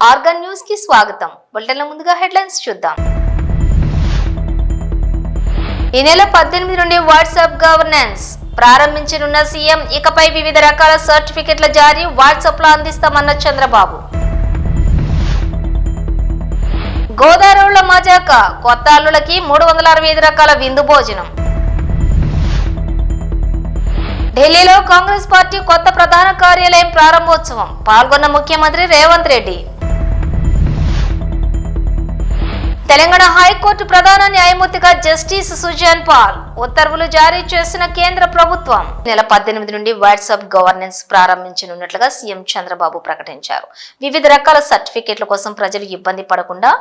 Organ news కి స్వాగతం. బులెటిన్ల ముందుగా హెడ్లైన్స్ చూద్దాం. ఈ నెల 18 నుండి వాట్సాప్ గవర్నెన్స్ ప్రారంభించనున్న సీఎం. ఇకపై వివిధ రకాల సర్టిఫికెట్ల జారీ వాట్సాప్ లో అందిస్తామన్న చంద్రబాబు. గోదావరిలో మజాక, కొత్త అల్లులకి 365 రకాల విందు భోజనం. ఢిల్లీలో కాంగ్రెస్ పార్టీ కొత్త ప్రధాన కార్యాలయం ప్రారంభోత్సవం. పాల్గొన్న ముఖ్యమంత్రి రేవంత్ రెడ్డి. తెలంగాణ హైకోర్టు ప్రధాన న్యాయమూర్తిగా జస్టిస్ సుజాన్ పాల్ ఉత్తర్వులు జారీ చేసిన కేంద్ర ప్రభుత్వం. నెల 18 నుండి వాట్సాప్ గవర్నెన్స్ ప్రారంభించనున్నట్లుగా సీఎం చంద్రబాబు ప్రకటించారు. వివిధ రకాల సర్టిఫికెట్ల కోసం ప్రజలు ఇబ్బంది పడకుండా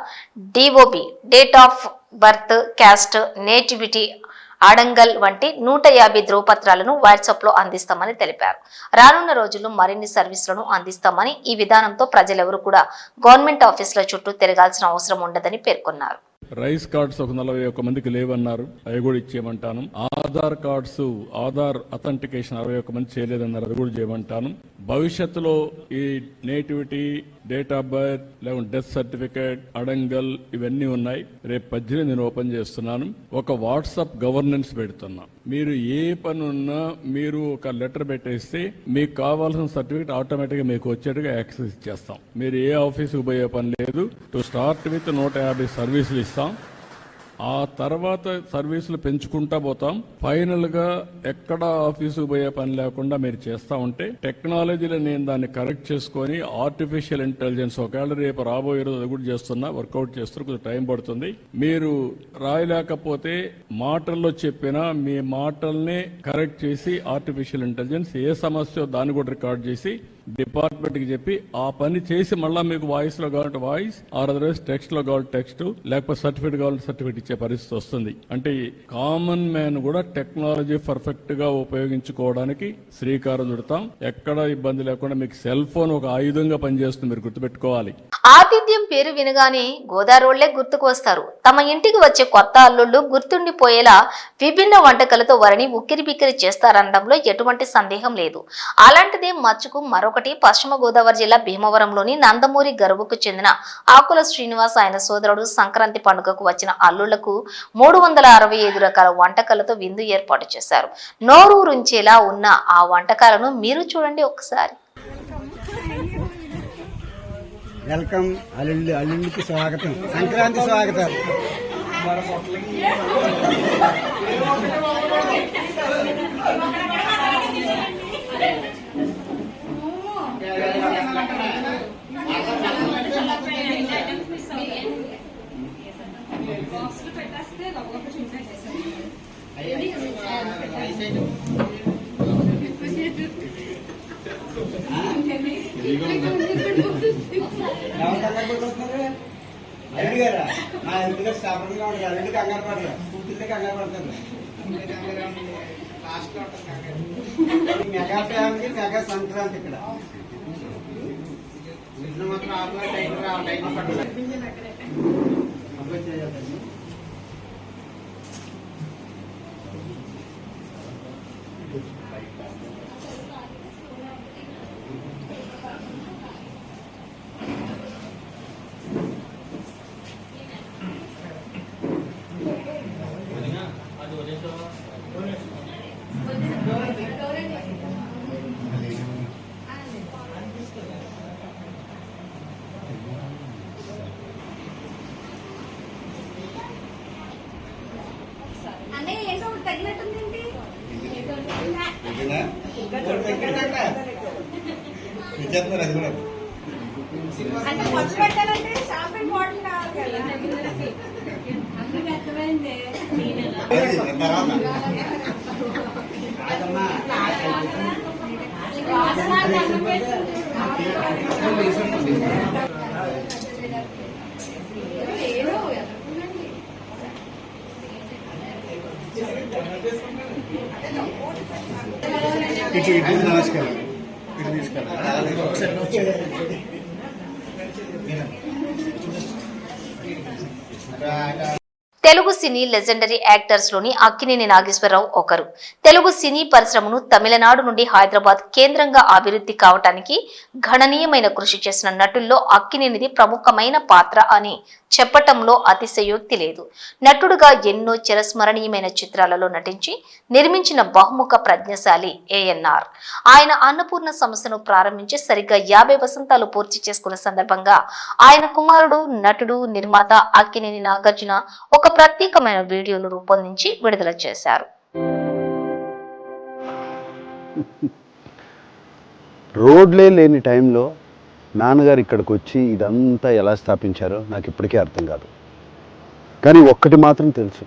DOB, date of birth, caste, nativity, ఆడంగల్ వంటి 150 ధ్రువపత్రాలను వాట్సాప్ లో అందిస్తామని తెలిపారు. రానున్న రోజుల్లో మరిన్ని సర్వీసులను అందిస్తామని, ఈ విధానంతో ప్రజలెవరూ కూడా గవర్నమెంట్ ఆఫీసుల చుట్టూ తిరగాల్సిన అవసరం ఉండదని పేర్కొన్నారు. రైస్ కార్డ్స్ ఒక 41 మందికి లేవన్నారు, అవి కూడా ఇచ్చేయమంటాను. ఆధార్ కార్డ్స్, ఆధార్ అథెంటికేషన్ 61 మంది చేయలేదన్నారు, అది కూడా చేయమంటాను. భవిష్యత్తులో ఈ నేటివిటీ, డేట్ ఆఫ్ బర్త్, లేకుంటే డెత్ సర్టిఫికేట్, అడంగల్ ఇవన్నీ ఉన్నాయి. రేపు 18 నేను ఓపెన్ చేస్తున్నాను. ఒక వాట్సాప్ గవర్నెన్స్ పెడుతున్నా. మీరు ఏ పని ఉన్నా మీరు ఒక లెటర్ పెట్టేస్తే మీకు కావాల్సిన సర్టిఫికేట్ ఆటోమేటిక్ గా మీకు వచ్చేట్టుగా యాక్సెస్ ఇచ్చేస్తాం. మీరు ఏ ఆఫీసుకు పోయే పని లేదు. టు స్టార్ట్ విత్ 150 సర్వీసులు ఇస్తాం. ఆ తర్వాత సర్వీసులు పెంచుకుంటా పోతాం. ఫైనల్ గా ఎక్కడ ఆఫీసుకు పోయే పని లేకుండా మీరు చేస్తా ఉంటే టెక్నాలజీలో నేను దాన్ని కరెక్ట్ చేసుకుని ఆర్టిఫిషియల్ ఇంటెలిజెన్స్ ఒకవేళ రేపు రాబోయే రోజు అది కూడా చేస్తున్నా, వర్కౌట్ చేస్తున్నా, కొంచెం టైం పడుతుంది. మీరు రాయలేకపోతే మాటల్లో చెప్పినా మీ మాటల్ని కరెక్ట్ చేసి ఆర్టిఫిషియల్ ఇంటెలిజెన్స్ ఏ సమస్య దాన్ని కూడా రికార్డ్ చేసి డిపార్ట్మెంట్ కి చెప్పి ఆ పని చేసి మళ్ళా మీకు వాయిస్ లో కావాలంటే వాయిస్, అదర్వైజ్ టెక్స్ట్ లో కావాలి టెక్స్ట్, లేకపోతే సర్టిఫికేట్ కావాలంటే సర్టిఫికేట్ ఇచ్చే పరిస్థితి వస్తుంది. అంటే కామన్ మ్యాన్ కూడా టెక్నాలజీ పర్ఫెక్ట్ గా ఉపయోగించుకోవడానికి శ్రీకారం చుడతాం. ఎక్కడ ఇబ్బంది లేకుండా మీకు సెల్ ఫోన్ ఒక ఆయుధంగా పనిచేస్తుంది, మీరు గుర్తుపెట్టుకోవాలి. ఆతిథ్యం పేరు వినగానే గోదావరిళ్లే గుర్తుకు వస్తారు. తమ ఇంటికి వచ్చే కొత్త అల్లుళ్లు గుర్తుండిపోయేలా విభిన్న వంటకాలతో వారిని ఉక్కిరి బిక్కిరి చేస్తారనడంలో ఎటువంటి సందేహం లేదు. అలాంటిదే మచ్చుకు మరొకటి. పశ్చిమ గోదావరి జిల్లా భీమవరంలోని నందమూరి గరువుకు చెందిన ఆకుల శ్రీనివాస్, ఆయన సోదరుడు సంక్రాంతి పండుగకు వచ్చిన అల్లుళ్లకు 365 రకాల వంటకాలతో విందు ఏర్పాటు చేశారు. నోరూరుంచేలా ఉన్న ఆ వంటకాలను మీరు చూడండి ఒకసారి. వెల్కమ్. అల్లుళ్ళకి స్వాగతం, సంక్రాంతి స్వాగతం. అల్లుడు గారా మా ఇంటిగా స్థాపనగా ఉంటారు. అల్లుడికి కంగారు పడతారు, కూతుర్లకి కంగారు పడతారు. మెగా ఫ్యామిలీ, మెగా సంక్రాంతి ఇక్కడ మాత్రం అది కూడా అంటే మొదలు పెట్టాలంటే షాంపెన్ బాటిల్ కావాలి కదా. ఇటు నమస్కారం. ఇటు తీసుకెళ్ళాలి. తెలుగు సినీ లెజెండరీ యాక్టర్స్ లోని అక్కినేని నాగేశ్వరరావు ఒకరు. తెలుగు సినీ పరిశ్రమను తమిళనాడు నుండి హైదరాబాద్ కేంద్రంగా అభివృద్ధి కావటానికి గణనీయమైన కృషి చేసిన నటుల్లో అక్కినేనిది ప్రముఖమైన పాత్ర అని చెప్పటంలో అతిశయోక్తి లేదు. నటుడుగా ఎన్నో చిరస్మరణీయమైన చిత్రాలలో నటించి నిర్మించిన బహుముఖ ప్రజ్ఞశాలి ఏఎన్ఆర్. ఆయన అన్నపూర్ణ సంస్థను ప్రారంభించి సరిగ్గా 50 వసంతాలు పూర్తి చేసుకున్న సందర్భంగా ఆయన కుమారుడు నటుడు నిర్మాత అక్కినేని నాగార్జున ఒక ప్రత్యేకమైన వీడియోను రూపొందించి విడుదల చేశారు. రోడ్లే లేని టైంలో నాన్నగారు ఇక్కడికి వచ్చి ఇదంతా ఎలా స్థాపించారో నాకు ఇప్పటికీ అర్థం కాదు. కానీ ఒక్కటి మాత్రం తెలుసు,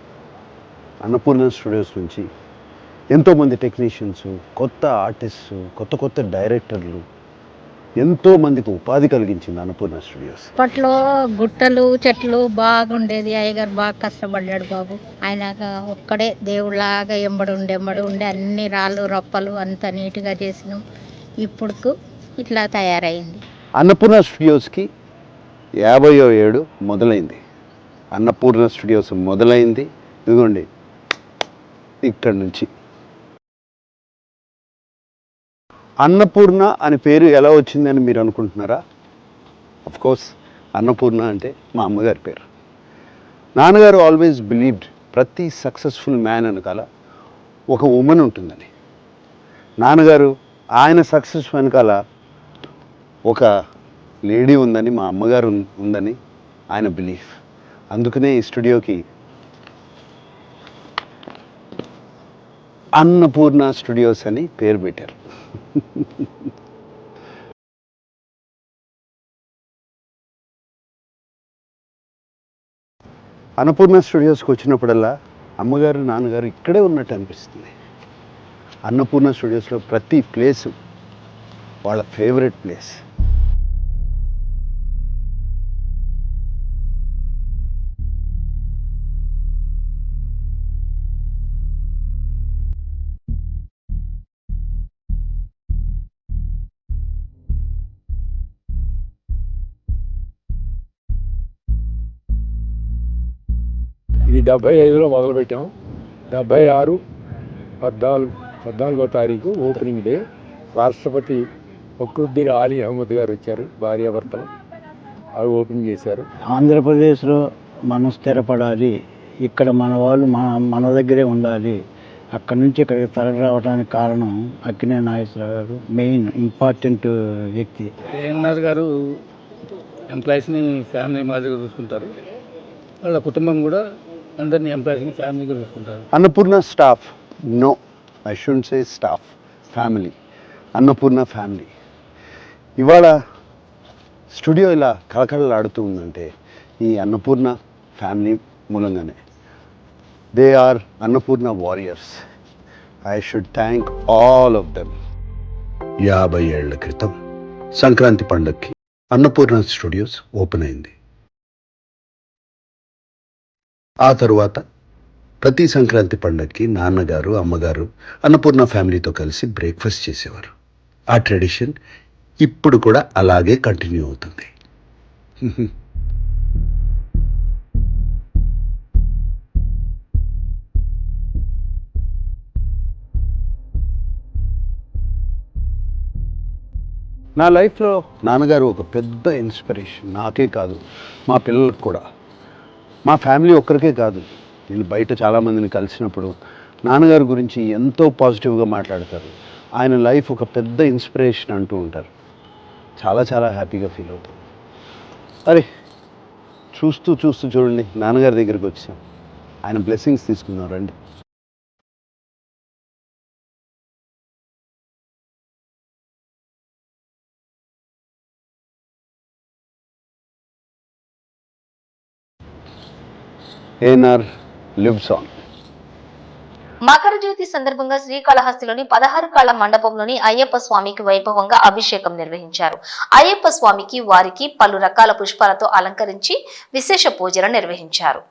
అన్నపూర్ణ స్టూడియోస్ నుంచి ఎంతోమంది టెక్నీషియన్స్, కొత్త ఆర్టిస్టు, కొత్త డైరెక్టర్లు ఎంతోమందికి ఉపాధి కలిగించింది అన్నపూర్ణ స్టూడియోస్. అప్పట్లో గుట్టలు చెట్లు బాగుండేది. అయ్యగారు బాగా కష్టపడ్డాడు బాబు. ఆయన ఒక్కడే దేవుళ్ళలాగా ఎంబడి ఉండే అన్ని రాళ్ళు రప్పలు అంత నీట్గా చేసినాం. ఇప్పుడు ఇట్లా తయారైంది. అన్నపూర్ణ స్టూడియోస్కి 50వ ఏడు మొదలైంది. అన్నపూర్ణ స్టూడియోస్ మొదలైంది ఇదిగోండి ఇక్కడి నుంచి. అన్నపూర్ణ అని పేరు ఎలా వచ్చిందని మీరు అనుకుంటున్నారా? కోర్స్ అన్నపూర్ణ అంటే మా అమ్మగారి పేరు. నాన్నగారు ఆల్వేస్ బిలీవ్డ్ ప్రతి సక్సెస్ఫుల్ మ్యాన్ వెనకాల ఒక ఉమెన్ ఉంటుందని. నాన్నగారు ఆయన సక్సెస్ వెనకాల ఒక లేడీ ఉందని, మా అమ్మగారు ఉందని ఆయన బిలీఫ్. అందుకనే ఈ స్టూడియోకి అన్నపూర్ణ స్టూడియోస్ అని పేరు పెట్టారు. అన్నపూర్ణ స్టూడియోస్కి వచ్చినప్పుడల్లా అమ్మగారు నాన్నగారు ఇక్కడే ఉన్నట్టు అనిపిస్తుంది. అన్నపూర్ణ స్టూడియోస్లో ప్రతి ప్లేసు వాళ్ళ ఫేవరెట్ ప్లేస్. ఇది 75లో మొదలుపెట్టాం. 76 14వ తారీఖు ఓపెనింగ్ డే. రాష్ట్రపతి ఫక్రుద్దీన్ ఆలీ అహ్మద్ గారు వచ్చారు, భార్యాభర్తలు. అవి ఓపెన్ చేశారు. ఆంధ్రప్రదేశ్లో మనం స్థిరపడాలి, ఇక్కడ మన వాళ్ళు మన దగ్గరే ఉండాలి, అక్కడ నుంచి ఇక్కడికి తరలి రావడానికి కారణం అక్కినేని నాగేశ్వరరావు గారు. మెయిన్ ఇంపార్టెంట్ వ్యక్తి. ఏఎన్ఆర్ గారు ఎంప్లాయీస్ని ఫ్యామిలీ మాదిరిగా చూసుకుంటారు. వాళ్ళ కుటుంబం కూడా అందరినీ ఎంప్లాయీస్ని ఫ్యామిలీగా చూసుకుంటారు. Annapurna staff, no I should say staff, family. Annapurna family. ఇవాళ స్టూడియో ఇలా కళకళలాడుతూ ఉందంటే ఈ అన్నపూర్ణ ఫ్యామిలీ మూలంగానే. They are Annapurna warriors. I should thank all of them. 50 ఏళ్ల క్రితం సంక్రాంతి పండగకి అన్నపూర్ణ స్టూడియోస్ ఓపెన్ అయింది. ఆ తరువాత ప్రతి సంక్రాంతి పండగకి నాన్నగారు అమ్మగారు అన్నపూర్ణ ఫ్యామిలీతో కలిసి బ్రేక్ఫాస్ట్ చేసేవారు. ఆ ట్రెడిషన్ ఇప్పుడు కూడా అలాగే కంటిన్యూ అవుతుంది. నా లైఫ్లో నాన్నగారు ఒక పెద్ద ఇన్స్పిరేషన్. నాకే కాదు, మా పిల్లలకు కూడా. మా ఫ్యామిలీ ఒక్కరికే కాదు, నేను బయట చాలామందిని కలిసినప్పుడు నాన్నగారి గురించి ఎంతో పాజిటివ్గా మాట్లాడతారు. ఆయన లైఫ్ ఒక పెద్ద ఇన్స్పిరేషన్ అంటూ ఉంటారు. చాలా హ్యాపీగా ఫీల్ అవుతాం. అరే చూస్తూ చూడండి నాన్నగారి దగ్గరికి వచ్చాం. ఆయన బ్లెస్సింగ్స్ తీసుకుందాం రండి. ANR lives on. మకర జ్యోతి సందర్భంగా శ్రీకాళహస్తిలోని 16 కాళ్ల మండపంలోని అయ్యప్ప స్వామికి వైభవంగా అభిషేకం నిర్వహించారు. అయ్యప్ప స్వామికి వారికి పలు రకాల పుష్పాలతో అలంకరించి విశేష పూజలు నిర్వహించారు.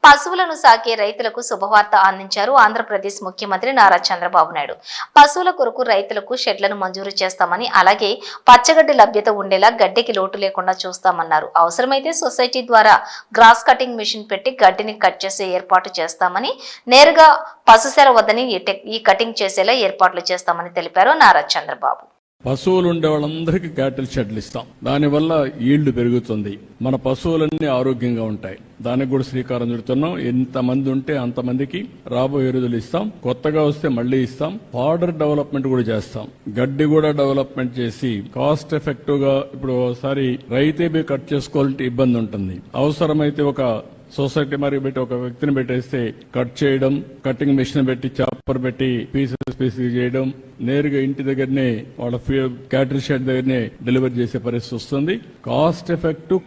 పశువులను సాకే రైతులకు శుభవార్త అందించారు ఆంధ్రప్రదేశ్ ముఖ్యమంత్రి నారా చంద్రబాబు నాయుడు. పశువుల కొరకు రైతులకు షెడ్లను మంజూరు చేస్తామని, అలాగే పచ్చగడ్డి లభ్యత ఉండేలా గడ్డికి లోటు లేకుండా చూస్తామన్నారు. అవసరమైతే సొసైటీ ద్వారా గ్రాస్ కటింగ్ మిషన్ పెట్టి గడ్డిని కట్ చేసే ఏర్పాటు చేస్తామని, నేరుగా పశుశాల వద్దని ఈ కటింగ్ చేసేలా ఏర్పాట్లు చేస్తామని తెలిపారు నారా చంద్రబాబు. పశువులు ఉండే వాళ్ళందరికీ క్యాటిల్ షెడ్లు ఇస్తాం. దానివల్ల ఈల్డ్ పెరుగుతుంది, మన పశువులన్నీ ఆరోగ్యంగా ఉంటాయి. దానికి కూడా శ్రీకారం చుడుతున్నాం. ఎంతమంది ఉంటే అంతమందికి రాబోయే రోజులు ఇస్తాం. కొత్తగా వస్తే మళ్లీ ఇస్తాం. ఫాడర్ డెవలప్మెంట్ కూడా చేస్తాం. గడ్డి కూడా డెవలప్మెంట్ చేసి కాస్ట్ ఎఫెక్టివ్ గా, ఇప్పుడు ఒకసారి రైతే పోయి కట్ చేసుకోవాలంటే ఇబ్బంది ఉంటుంది. అవసరమైతే ఒక సొసైటీ మరి పెట్టి ఒక వ్యక్తిని పెట్టేస్తే కట్ చేయడం, కటింగ్ మిషన్ పెట్టి చాపర్ పెట్టి పీసెస్ చేయడం, నేరుగా ఇంటి దగ్గరనే వాళ్ళ క్యాటిల్ షెడ్ దగ్గరనే డెలివరీ చేసే పరిస్థితి వస్తుంది. కాస్ట్ ఎఫెక్టివ్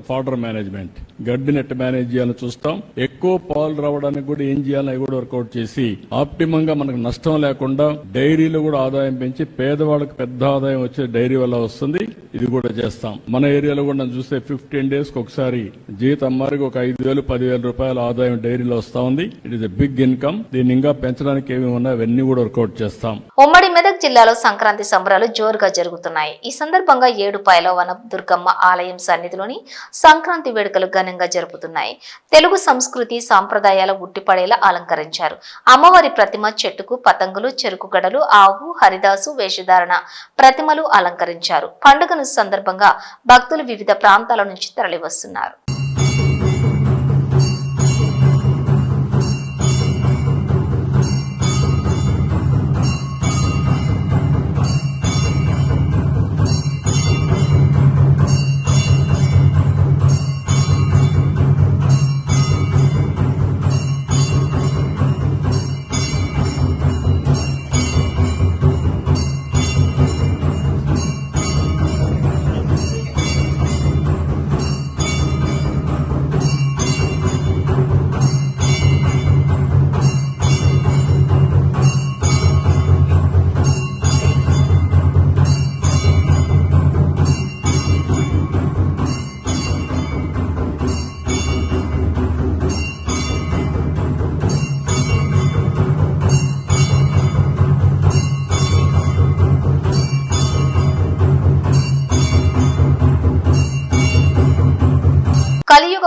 ఫాడర్ మేనేజ్మెంట్, గడ్డి నెట్ మేనేజ్ చేయాలని చూస్తాం. ఎక్కువ పాలు రావడానికి కూడా ఏం చేయాలని కూడా వర్కౌట్ చేసి ఆప్టిమం గా మనకు నష్టం లేకుండా డైరీలో కూడా ఆదాయం పెంచి పేదవాళ్ళకి పెద్ద ఆదాయం వచ్చే డైరీ వల్ల వస్తుంది. ఇది కూడా చేస్తాం. మన ఏరియాలో కూడా చూస్తే 15 days ఒకసారి జీతం మారికి ఒక 5,000-10,000 రూపాయల ఆదాయం డైరీలో వస్తా ఉంది. It is a big income. దీన్ని ఇంకా పెంచడానికి ఏమి ఉన్నాయి అవన్నీ కూడా వర్కౌట్ చేస్తాం. ఉమ్మడి మెదక్ జిల్లాలో సంక్రాంతి సంబరాలు జోరుగా జరుగుతున్నాయి. ఈ సందర్భంగా ఏడుపాయల వన దుర్గమ్మ ఆలయం సన్నిధిలోని సంక్రాంతి వేడుకలు ఘనంగా జరుపుతున్నాయి. తెలుగు సంస్కృతి సాంప్రదాయాల ఉట్టిపడేలా అలంకరించారు. అమ్మవారి ప్రతిమ చెట్టుకు పతంగులు, చెరుకు గడలు, ఆవు, హరిదాసు వేషధారణ ప్రతిమలు అలంకరించారు. పండుగను సందర్భంగా భక్తులు వివిధ ప్రాంతాల నుంచి తరలివస్తున్నారు.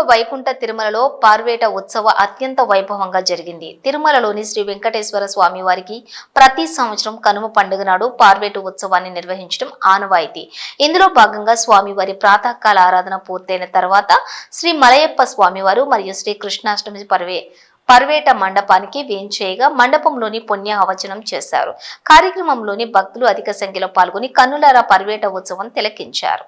వైకుంఠ తిరుమలలో పార్వేట ఉత్సవ అత్యంత వైభవంగా జరిగింది. తిరుమలలోని శ్రీ వెంకటేశ్వర స్వామి వారికి ప్రతి సంవత్సరం కనుమ పండుగ నాడు పార్వేట ఉత్సవాన్ని నిర్వహించడం ఆనవాయితీ. ఇందులో భాగంగా స్వామివారి ప్రాతకాల ఆరాధన పూర్తయిన తర్వాత శ్రీ మలయప్ప స్వామివారు మరియు శ్రీ కృష్ణాష్టమి పర్వేట మండపానికి వేంచేయగా మండపంలోని పుణ్యాహవచనం చేశారు. కార్యక్రమంలోని భక్తులు అధిక సంఖ్యలో పాల్గొని కన్నులారా పర్వేట ఉత్సవం తిలకించారు.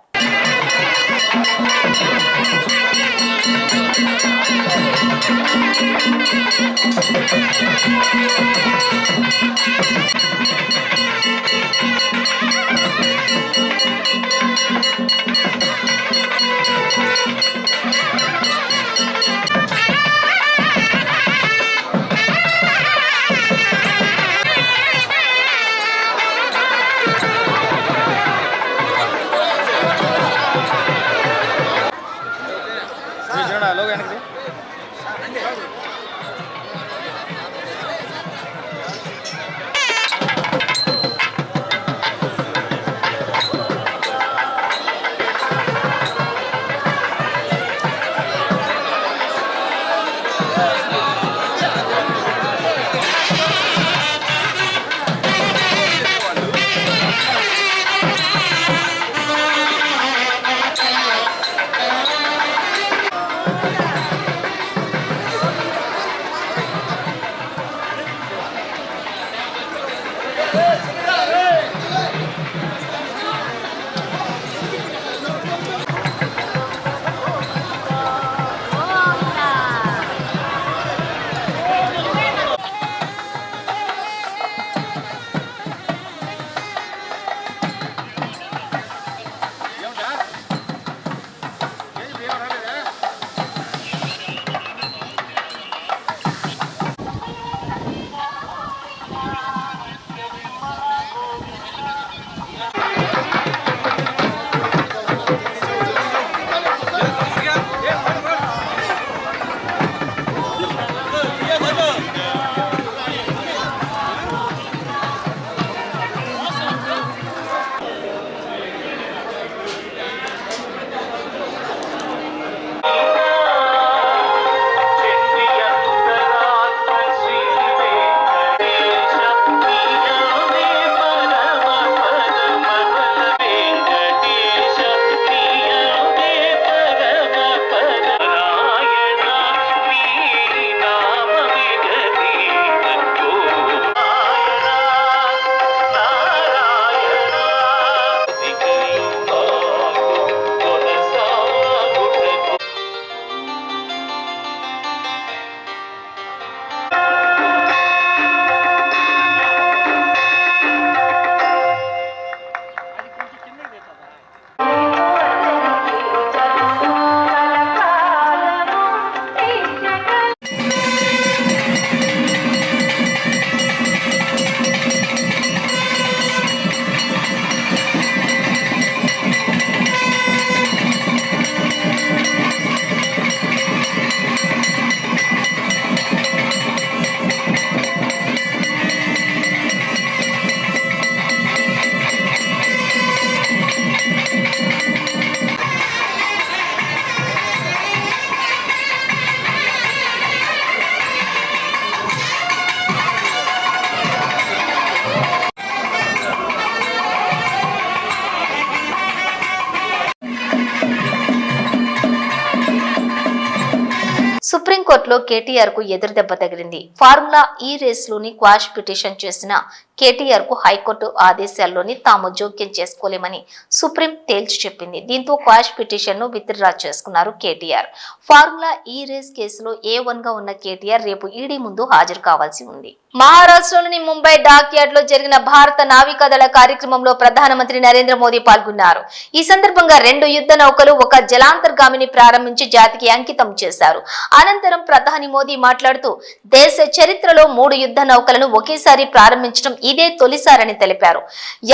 సుప్రీంకోర్టులో కేటీఆర్ కు ఎదురుదెబ్బ తగిలింది. ఫార్ములా ఈ రేసులోని క్వాష్ పిటిషన్ చేసిన కేటీఆర్ కు హైకోర్టు ఆదేశాల్లోని తాము జోక్యం చేసుకోలేమని సుప్రీం తేల్చి చెప్పింది. దీంతో క్వాష్ పిటిషన్ ను విత్డ్రా చేసుకున్నారు కేటీఆర్. ఫార్ములా ఈ రేస్ కేసులో A1 గా ఉన్న కేటీఆర్ రేపు ఈడీ ముందు హాజరు కావాల్సి ఉంది. మహారాష్ట్రలోని ముంబై డాక్ యార్డ్ లో జరిగిన భారత నావికాదళ కార్యక్రమంలో ప్రధానమంత్రి నరేంద్ర మోదీ పాల్గొన్నారు. ఈ సందర్భంగా 2 యుద్ధ నౌకలు ఒక జలాంతర్గామిని ప్రారంభించి జాతికి అంకితం చేశారు. అనంతరం ప్రధాని మోదీ మాట్లాడుతూ దేశ చరిత్రలో 3 యుద్ధ నౌకలను ఒకేసారి ప్రారంభించడం ఇదే తొలిసారని తెలిపారు.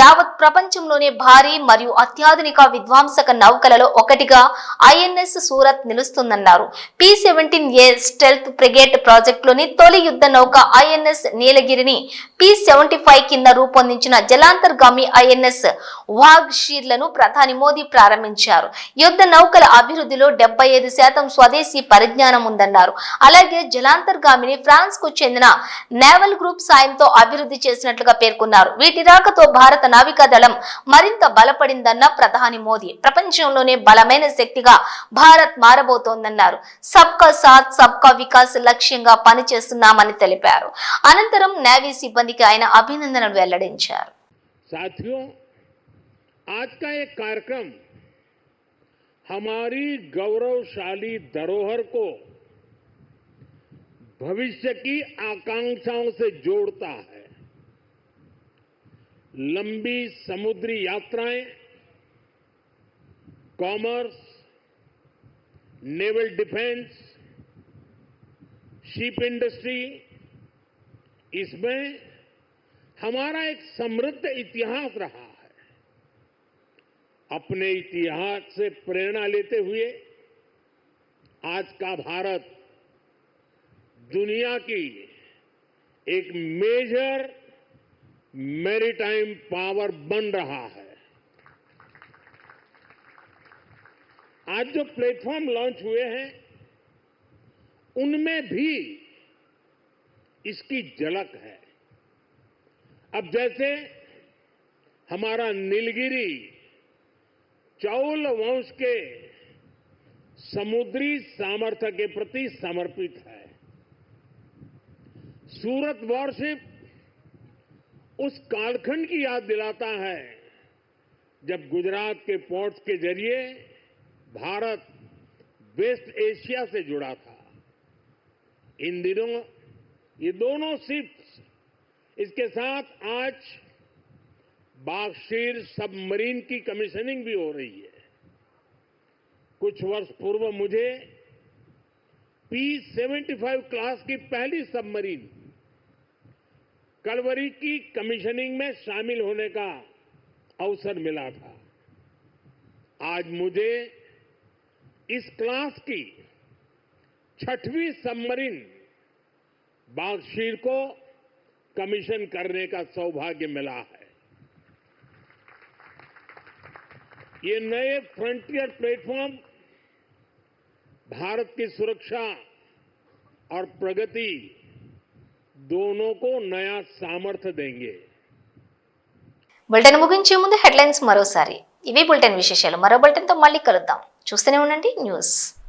యావత్ ప్రపంచంలోనే భారీ మరియు అత్యాధునిక విధ్వంసక నౌకలలో ఒకటిగా ఐఎన్ఎస్ సూరత్ నిలుస్తుందన్నారు. P-17A స్టెల్త్ ఫ్రిగేట్ ప్రాజెక్టులోని తొలి యుద్ధ నౌక ఐఎన్ఎస్ నీలగిరిని P-75 కింద రూపొందించిన జలాంతర్గామి ఐఎన్ఎస్ వాగ్ షీర్లను ప్రధాని మోదీ ప్రారంభించారు. యుద్ధ నౌకల అభివృద్ధిలో 75% స్వదేశీ పరిజ్ఞానం ఉందన్నారు. అలాగే జలాంతర్గామిని ఫ్రాన్స్ కు చెందిన నేవల్ గ్రూప్ సాయంతో అభివృద్ధి చేసినట్లుగా పేర్కొన్నారు. వీటి రాకతో భారత నావికా దళం మరింత బలపడిందన్న ప్రధాని మోదీ ప్రపంచంలోనే బలమైన శక్తిగా భారత్ మారబోతోందన్నారు. సబ్కా సాత్ సబ్కా వికాస్ లక్ష్యంగా పనిచేస్తున్నామని తెలిపారు. అనంతరం నేవీ సిబ్బందికి ఆయన అభినందనలు వెల్లడించారు. साथियों, आज का ये कार्यक्रम हमारी गौरवशाली धरोहर को भविष्य की आकांक्षाओं से जोड़ता है. लंबी समुद्री यात्राएं, commerce, naval defence, ship industry, इसमें हमारा एक समृद्ध इतिहास रहा है. अपने इतिहास से प्रेरणा लेते हुए आज का भारत दुनिया की एक मेजर मैरीटाइम पावर बन रहा है. आज जो प्लेटफॉर्म लॉन्च हुए हैं उनमें भी इसकी झलक है. अब जैसे हमारा नीलगिरी चौल वंश के समुद्री सामर्थ्य के प्रति समर्पित है. सूरत वॉरशिप उस कालखंड की याद दिलाता है जब गुजरात के पोर्ट्स के जरिए भारत वेस्ट एशिया से जुड़ा था. इन दिनों ये दोनों शिप्स, इसके साथ आज बागशीर सबमरीन की कमीशनिंग भी हो रही है. कुछ वर्ष पूर्व मुझे P-75 क्लास की पहली सबमरीन कलवरी की कमीशनिंग में शामिल होने का अवसर मिला था. आज मुझे इस क्लास की 6वीं सबमरीन बागशीर को कमीशन करने का सौभाग्य मिला है. ये नए फ्रंटियर प्लेटफॉर्म भारत की सुरक्षा और प्रगति दोनों को नया सामर्थ्य देंगे. బులెటిన్ ముగించే ముందు హెడ్లైన్స్ మరోసారి. ఇవి బులెటిన్ విశేషాలు. మరో బులెటిన్తో మళ్ళీ కలుద్దాం. చూస్తూనే ఉండండి న్యూస్.